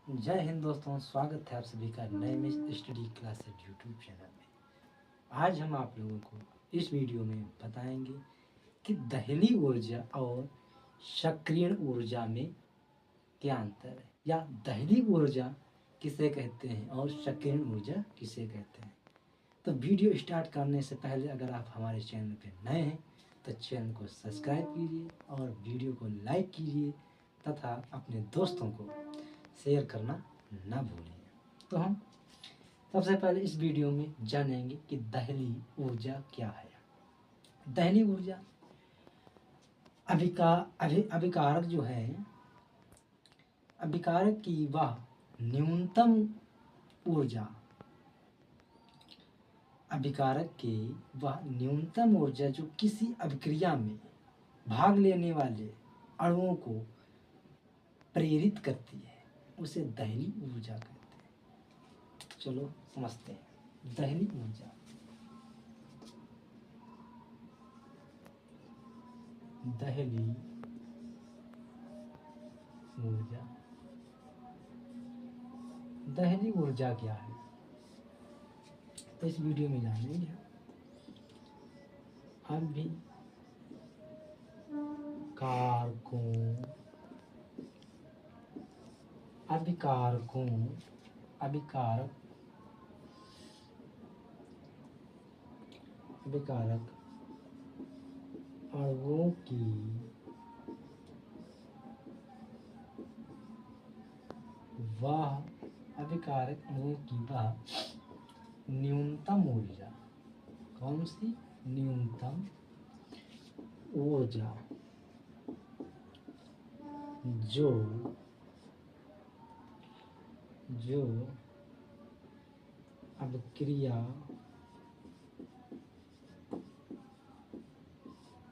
जय हिंद दोस्तों, स्वागत है आप सभी का नए में स्टडी क्लासेज यूट्यूब चैनल में। आज हम आप लोगों को इस वीडियो में बताएंगे कि दहली ऊर्जा और सक्रियण ऊर्जा में क्या अंतर है, या दहली ऊर्जा किसे कहते हैं और सक्रियण ऊर्जा किसे कहते हैं। तो वीडियो स्टार्ट करने से पहले अगर आप हमारे चैनल पर नए हैं तो चैनल को सब्सक्राइब कीजिए और वीडियो को लाइक कीजिए तथा अपने दोस्तों को शेयर करना ना भूलें। तो हम सबसे पहले इस वीडियो में जानेंगे कि दहली ऊर्जा क्या है। दहली ऊर्जा अभिकारक जो है, अभिकारक की वह न्यूनतम ऊर्जा, अभिकारक की वह न्यूनतम ऊर्जा जो किसी अभिक्रिया में भाग लेने वाले अणुओं को प्रेरित करती है, उसे दहली ऊर्जा कहते हैं। चलो समझते हैं दहली ऊर्जा। दहली ऊर्जा, दहली ऊर्जा क्या है तो इस वीडियो में जानेंगे। अभिकारक अणुओं की वह न्यूनतम ऊर्जा, कौन सी न्यूनतम ऊर्जा जो अभिक्रिया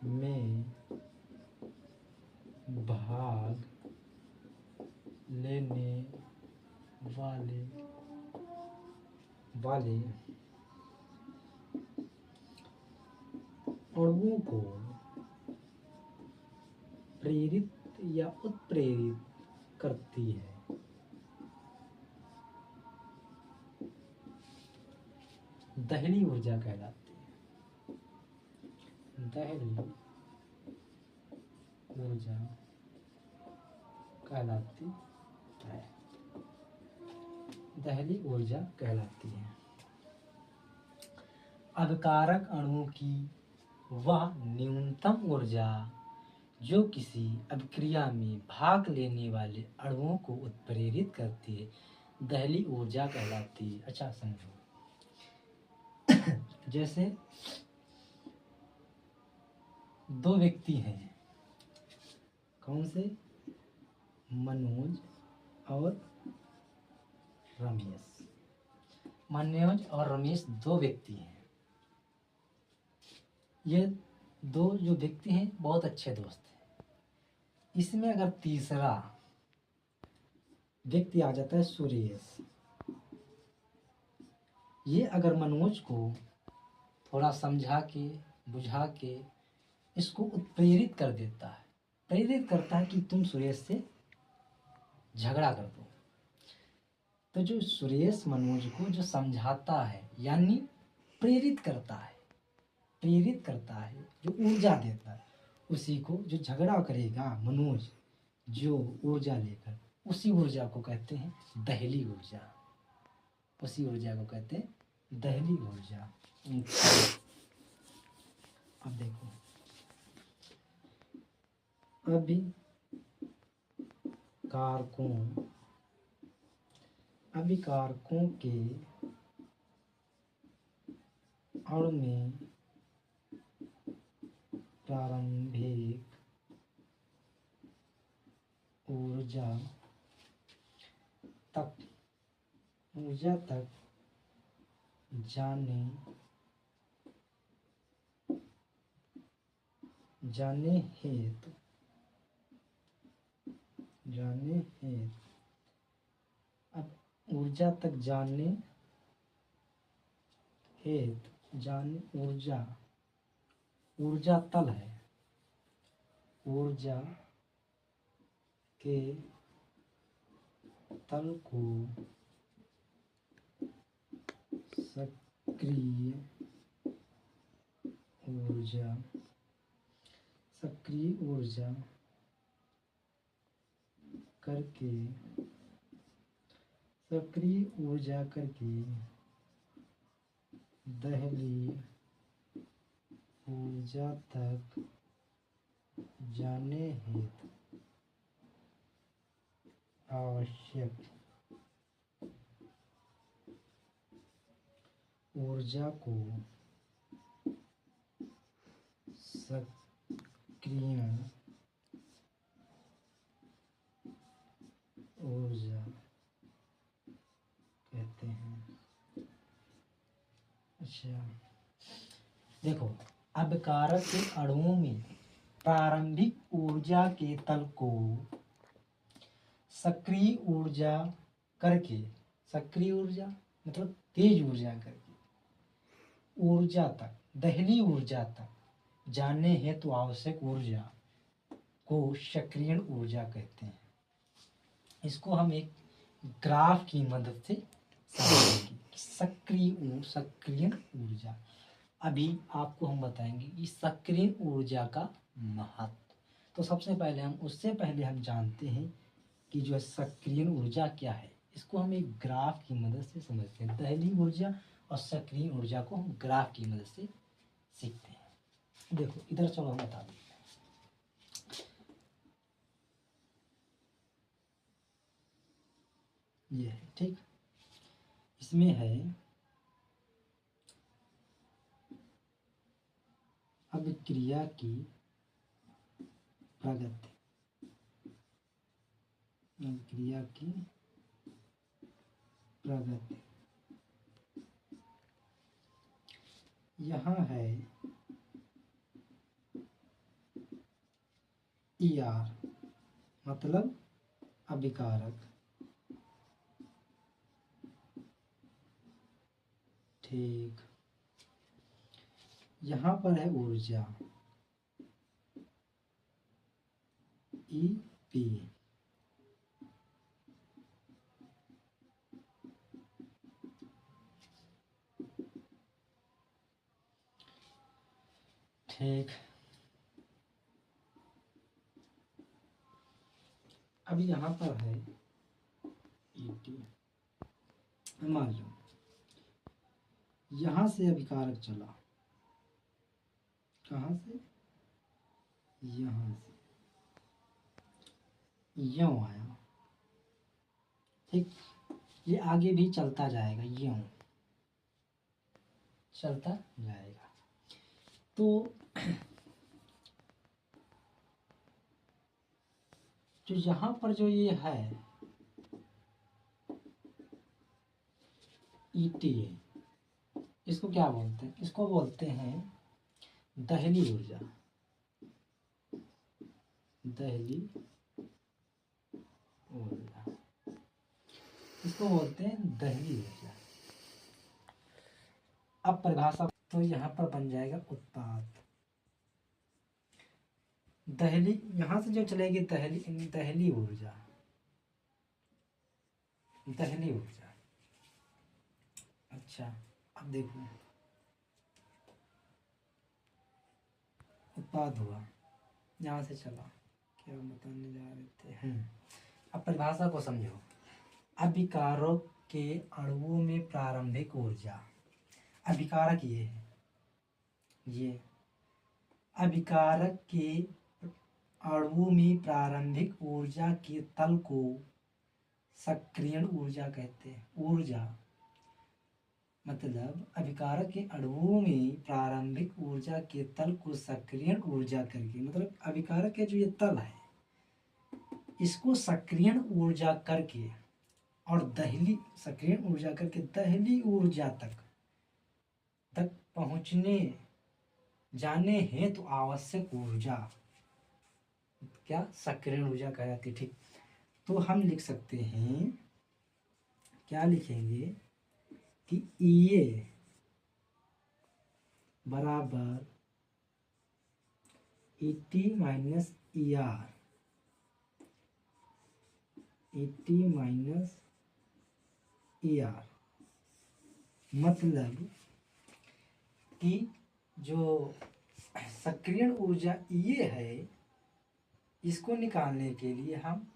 में भाग लेने वाले अणुओं को प्रेरित या उत्प्रेरित करती है, दहली ऊर्जा कहलाती है। दहली ऊर्जा कहलाती है, दहली ऊर्जा कहलाती है। अभिकारक अणुओं की वह न्यूनतम ऊर्जा जो किसी अभिक्रिया में भाग लेने वाले अणुओं को उत्प्रेरित करती है, दहली ऊर्जा कहलाती है। अच्छा समझो, जैसे दो व्यक्ति हैं, कौन से, मनोज और रमेश। मनोज और रमेश दो व्यक्ति हैं। ये दो जो व्यक्ति हैं बहुत अच्छे दोस्त हैं। इसमें अगर तीसरा व्यक्ति आ जाता है, सुरेश, ये अगर मनोज को थोड़ा समझा के बुझा के इसको उत्प्रेरित कर देता है, प्रेरित करता है कि तुम सुरेश से झगड़ा कर दो, तो जो सुरेश मनोज को जो समझाता है यानी प्रेरित करता है, जो ऊर्जा देता है, उसी को जो झगड़ा करेगा मनोज जो ऊर्जा लेकर, उसी ऊर्जा को कहते हैं दहली ऊर्जा। उसी ऊर्जा को कहते हैं दहली ऊर्जा। अब देखो, अभिकारकों के अणु में प्रारंभिक ऊर्जा तक जाने हेतु अब ऊर्जा तक जाने हेतु ऊर्जा तल है, ऊर्जा के तल को सक्रिय ऊर्जा करके दहली ऊर्जा तक जाने हेतु आवश्यक ऊर्जा को सक्रियण ऊर्जा कहते हैं। अच्छा देखो, अभिकारक के अणुओं में प्रारंभिक ऊर्जा के तल को सक्रिय ऊर्जा करके, सक्रिय ऊर्जा मतलब तेज ऊर्जा करके ऊर्जा तक, दहली ऊर्जा तक जानने हेतु आवश्यक ऊर्जा को सक्रियण ऊर्जा कहते हैं। इसको हम एक ग्राफ की मदद से समझेंगे। सक्रियण ऊर्जा, अभी आपको हम बताएंगे कि सक्रियण ऊर्जा का महत्व। तो सबसे पहले उससे पहले हम जानते हैं कि जो सक्रियण ऊर्जा क्या है। इसको हम एक ग्राफ की मदद से समझते हैं। दहली ऊर्जा और सक्रिय ऊर्जा को हम ग्राफ की मदद से सीखते हैं। देखो इधर चलो हम बता देते हैं। ये है, ठीक। इसमें है अभिक्रिया की प्रगति, यहाँ है ER मतलब अभिकारक, ठीक। यहाँ पर है ऊर्जा EP, ठीक। अभी यहाँ पर है ET। मान लो यहाँ से अभिकारक चला, कहाँ से, यहाँ से यूं आया, ठीक। ये आगे भी चलता जाएगा, यूं चलता जाएगा। तो जो यहाँ पर जो ये है ET, इसको क्या बोलते हैं? इसको बोलते हैं दहली ऊर्जा, इसको बोलते हैं दहली ऊर्जा। अब परिभाषा तो यहाँ पर बन जाएगा उत्पाद। दहली यहाँ से जो चलेगी दहली ऊर्जा, अच्छा अब देखो उत्पाद हुआ, यहाँ से चला, क्या बताने जा रहे थे। अब परिभाषा को समझो। अभिकारक के अणुओं में प्रारंभिक ऊर्जा, अभिकारक ये है, ये अभिकारक के अणुओं में प्रारंभिक ऊर्जा के तल को सक्रियण ऊर्जा कहते हैं। ऊर्जा मतलब अभिकारक के अणुओं में प्रारंभिक ऊर्जा के तल को सक्रियण ऊर्जा करके, मतलब अभिकारक के जो ये तल है इसको सक्रियण ऊर्जा करके और सक्रियण ऊर्जा करके दहली ऊर्जा तक पहुँचने जाने हेतु आवश्यक ऊर्जा क्या सक्रियण ऊर्जा कहलाती, ठीक। तो हम लिख सकते हैं, क्या लिखेंगे कि EA बराबर ET minus ER AT minus AR, मतलब कि जो सक्रियण ऊर्जा ये है, इसको निकालने के लिए हम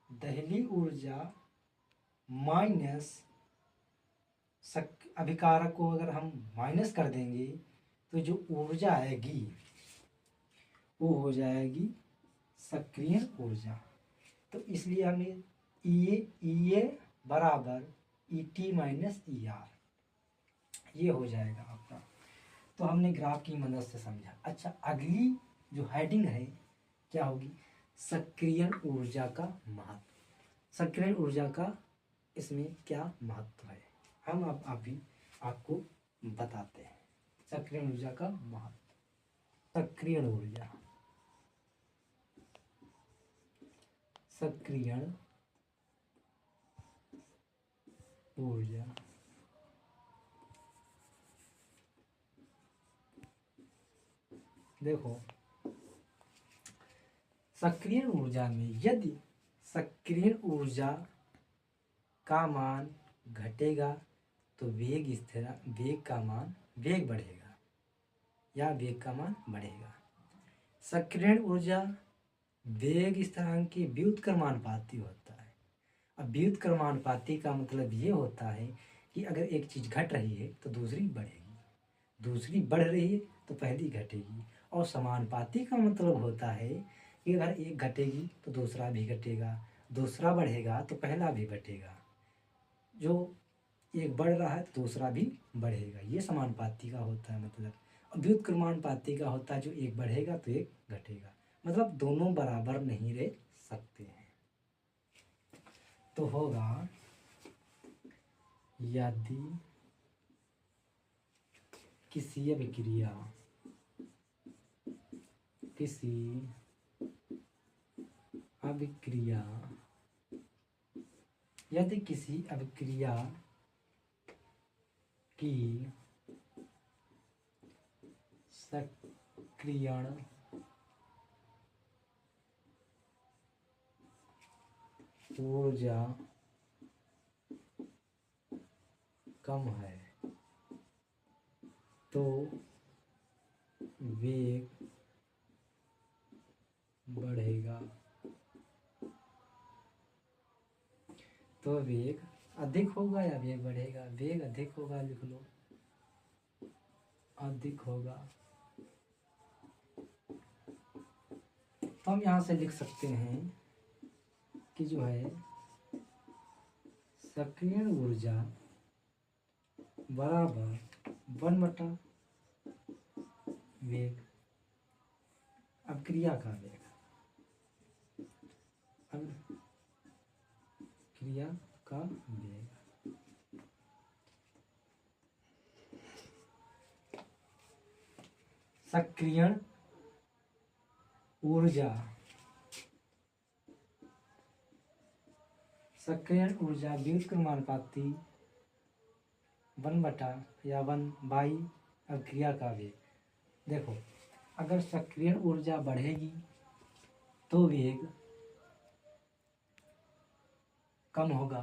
दहली ऊर्जा माइनस अभिकारक को अगर हम माइनस कर देंगे तो जो ऊर्जा आएगी वो हो जाएगी सक्रियण ऊर्जा। तो इसलिए हमें E बराबर ET माइनस ER ये हो जाएगा आपका। तो हमने ग्राफ की मदद से समझा। अच्छा, अगली जो हेडिंग है क्या होगी? सक्रियण ऊर्जा का महत्व। सक्रियण ऊर्जा का इसमें क्या महत्व है, हम अब अभी आपको बताते हैं। सक्रियण ऊर्जा का महत्व। सक्रियण ऊर्जा, सक्रियण ऊर्जा देखो, सक्रियण ऊर्जा में यदि सक्रियण ऊर्जा का मान घटेगा तो वेग का मान बढ़ेगा या वेग का मान बढ़ेगा। सक्रियण ऊर्जा वेग स्थिरांक के व्युत्क्रमानुपाती होता है। अब व्युत्क्रमानुपाती का मतलब ये होता है कि अगर एक चीज घट रही है तो दूसरी बढ़ेगी, दूसरी बढ़ रही है तो पहली घटेगी। और समानुपाती का मतलब होता है कि अगर एक घटेगी तो दूसरा भी घटेगा, दूसरा बढ़ेगा तो पहला भी घटेगा। जो एक बढ़ रहा है तो दूसरा भी बढ़ेगा, ये समानुपाती का होता है मतलब। और व्युत्क्रमानुपाती का होता है जो एक बढ़ेगा तो एक घटेगा, मतलब दोनों बराबर नहीं रह सकते हैं। तो होगा यदि किसी अभिक्रिया यदि किसी अभिक्रिया की सक्रियण ऊर्जा कम है तो वेग बढ़ेगा, तो वेग अधिक होगा या वेग बढ़ेगा? वेग अधिक होगा, लिख लो, अधिक होगा। तो हम यहाँ से लिख सकते हैं कि जो है सक्रियण ऊर्जा बराबर 1/, वेग, अब क्रिया का वेग, अब क्रिया का वेग। सक्रियण ऊर्जा, सक्रियण ऊर्जा व्युत्क्रमानुपाती 1/, या 1/, अब क्रिया का वेग। देखो, अगर सक्रियण ऊर्जा बढ़ेगी तो वेग कम होगा,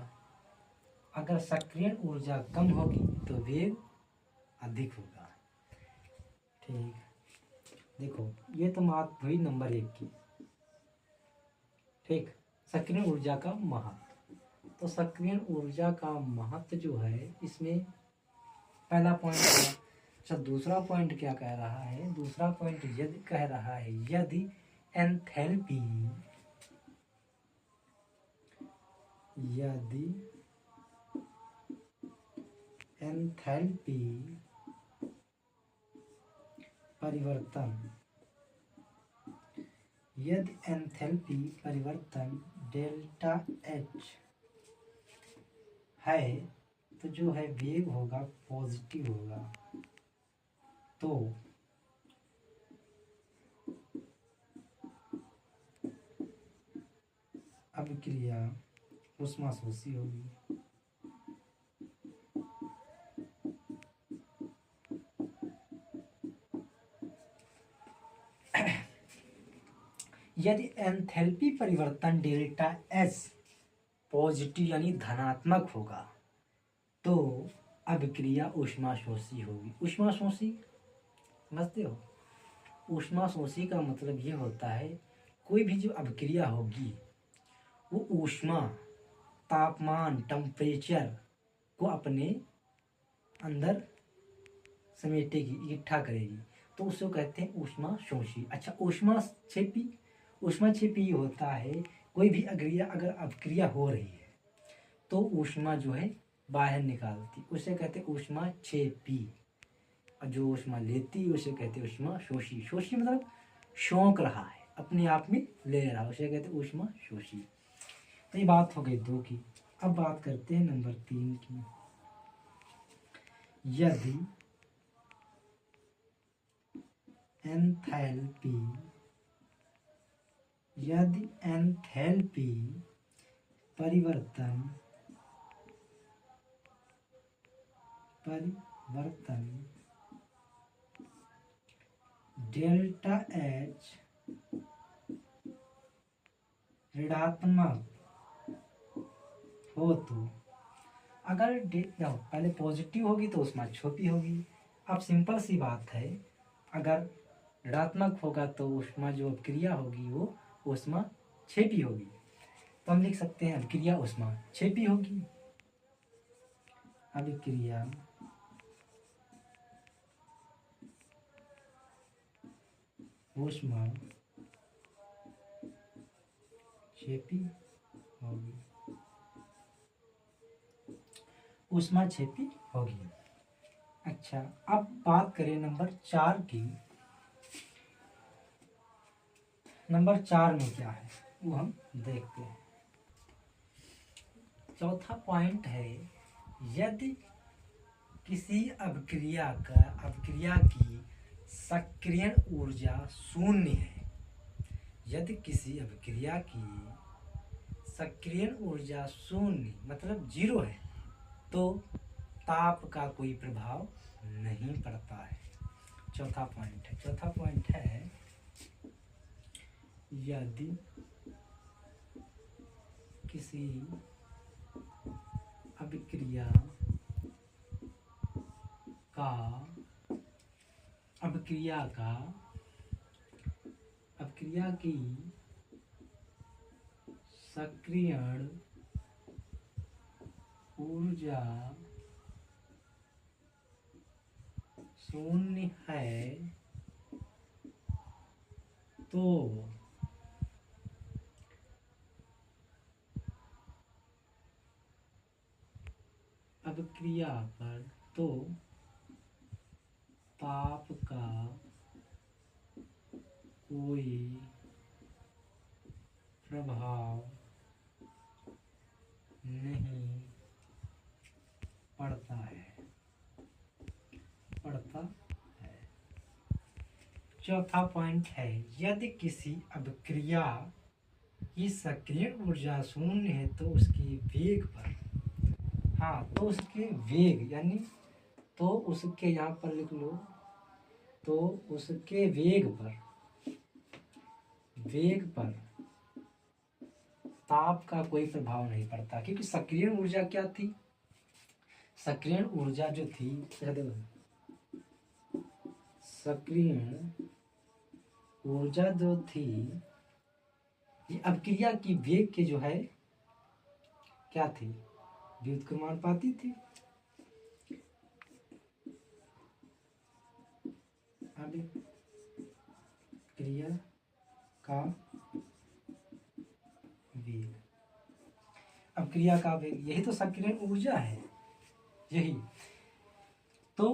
अगर सक्रियण ऊर्जा कम होगी तो वेग अधिक होगा। ठीक, देखो ये तो बात हुई नंबर 1 की। ठीक, सक्रियण ऊर्जा का महत्व। तो सक्रियण ऊर्जा का महत्व जो है, इसमें पहला पॉइंट है। अच्छा, दूसरा पॉइंट क्या कह रहा है? दूसरा पॉइंट यदि कह रहा है यदि एंथैल्पी परिवर्तन डेल्टा H है तो जो है वेग होगा पॉजिटिव होगा। तो अभिक्रिया ऊष्माशोषी होगी। यदि एंथैल्पी परिवर्तन डेल्टा S पॉजिटिव यानी धनात्मक होगा तो अभिक्रिया ऊष्माशोषी होगी। ऊष्माशोषी समझते हो? ऊष्माशोषी का मतलब ये होता है कोई भी जो अभिक्रिया होगी वो ऊष्मा, तापमान, टेम्परेचर को अपने अंदर समेटेगी, इकट्ठा करेगी, तो उसको कहते हैं ऊष्माशोषी। अच्छा, ऊष्माक्षेपी ये होता है कोई भी अभिक्रिया अगर अभिक्रिया हो रही है तो ऊष्मा जो है बाहर निकालती, उसे कहते हैं ऊष्माक्षेपी। और जो ऊष्मा लेती है उसे कहते हैं ऊष्माशोषी। शोषी मतलब शौक रहा है, अपने आप में ले रहा है, उसे कहते हैं ऊष्माशोषी। तो ये बात हो गई 2 की। अब बात करते हैं नंबर 3 की। यदि एंथैल्पी परिवर्तन डेल्टा एच ऋणात्मक हो तो अगर पहले पॉजिटिव होगी तो ऊष्माक्षेपी होगी। अब सिंपल सी बात है, अगर ऋणात्मक होगा तो ऊष्मा जो अभिक्रिया होगी वो ऊष्माक्षेपी होगी। तो हम लिख सकते हैं अभिक्रिया ऊष्माक्षेपी होगी। अभिक्रिया ऊष्माक्षेपी होगी, ऊष्माक्षेपी होगी। अच्छा, अब बात करें नंबर 4 की। नंबर 4 में क्या है वो हम देखते हैं। चौथा पॉइंट है, यदि किसी अभिक्रिया की सक्रियण ऊर्जा शून्य है, यदि किसी अभिक्रिया की सक्रियण ऊर्जा शून्य मतलब 0 है तो ताप का कोई प्रभाव नहीं पड़ता है। चौथा पॉइंट है यदि किसी अभिक्रिया की सक्रियण ऊर्जा शून्य है तो अभिक्रिया पर ताप का कोई प्रभाव नहीं पड़ता है। चौथा पॉइंट है, यदि किसी अभिक्रिया की सक्रिय ऊर्जा शून्य है तो उसके वेग पर, तो उसके वेग यानी तो उसके यहाँ पर लिख लो, तो उसके वेग पर ताप का कोई प्रभाव नहीं पड़ता, क्योंकि सक्रिय ऊर्जा क्या थी? सक्रिय ऊर्जा जो थी, सक्रिय ऊर्जा जो थी ये अभिक्रिया की वेग के जो है क्या थी? व्युत्क्रमानुपाती थी। अभिक्रिया का वेग, अभिक्रिया का वेग यही तो सक्रिय ऊर्जा है। यही तो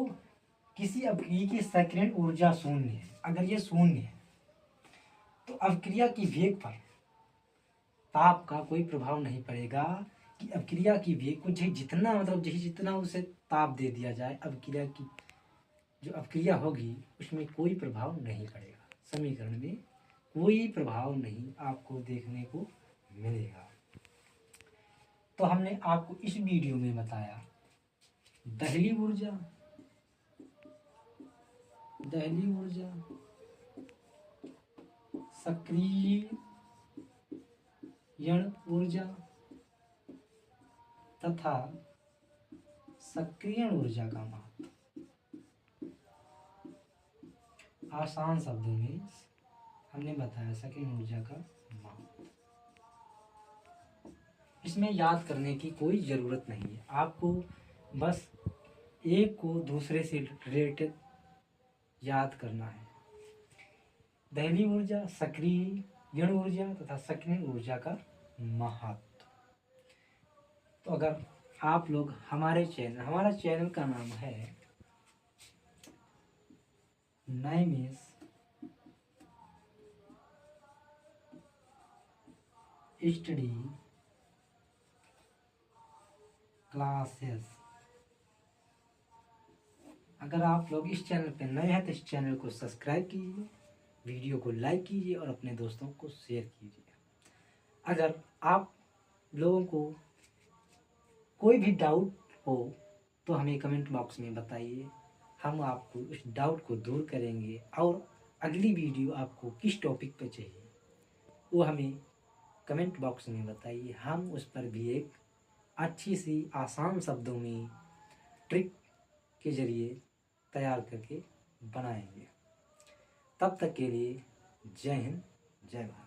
किसी अभिक्रिया की सक्रिय ऊर्जा शून्य है, अगर ये शून्य है तो अभिक्रिया की वेग पर ताप का कोई प्रभाव नहीं पड़ेगा, कि अभिक्रिया की वेग को जितना उसे ताप दे दिया जाए, अभिक्रिया की जो अभिक्रिया होगी उसमें कोई प्रभाव नहीं पड़ेगा। समीकरण में कोई प्रभाव नहीं आपको देखने को मिलेगा। तो हमने आपको इस वीडियो में बताया दहली ऊर्जा, सक्रियण ऊर्जा तथा सक्रियण ऊर्जा का महत्व। आसान शब्दों में हमने बताया सक्रियण ऊर्जा का महत्व। इसमें याद करने की कोई ज़रूरत नहीं है, आपको बस एक को दूसरे से रिलेटेड याद करना है। दहली ऊर्जा, सक्रियण ऊर्जा तथा सक्रियण ऊर्जा का महत्व। तो अगर आप लोग हमारा चैनल का नाम है नैमिष स्टडी क्लासेस। अगर आप लोग इस चैनल पे नए हैं तो इस चैनल को सब्सक्राइब कीजिए, वीडियो को लाइक कीजिए और अपने दोस्तों को शेयर कीजिए। अगर आप लोगों को कोई भी डाउट हो तो हमें कमेंट बॉक्स में बताइए, हम आपको उस डाउट को दूर करेंगे। और अगली वीडियो आपको किस टॉपिक पर चाहिए वो हमें कमेंट बॉक्स में बताइए, हम उस पर भी एक अच्छी सी आसान शब्दों में ट्रिक के ज़रिए तैयार करके बनाएंगे। तब तक के लिए जय हिंद, जय भारत।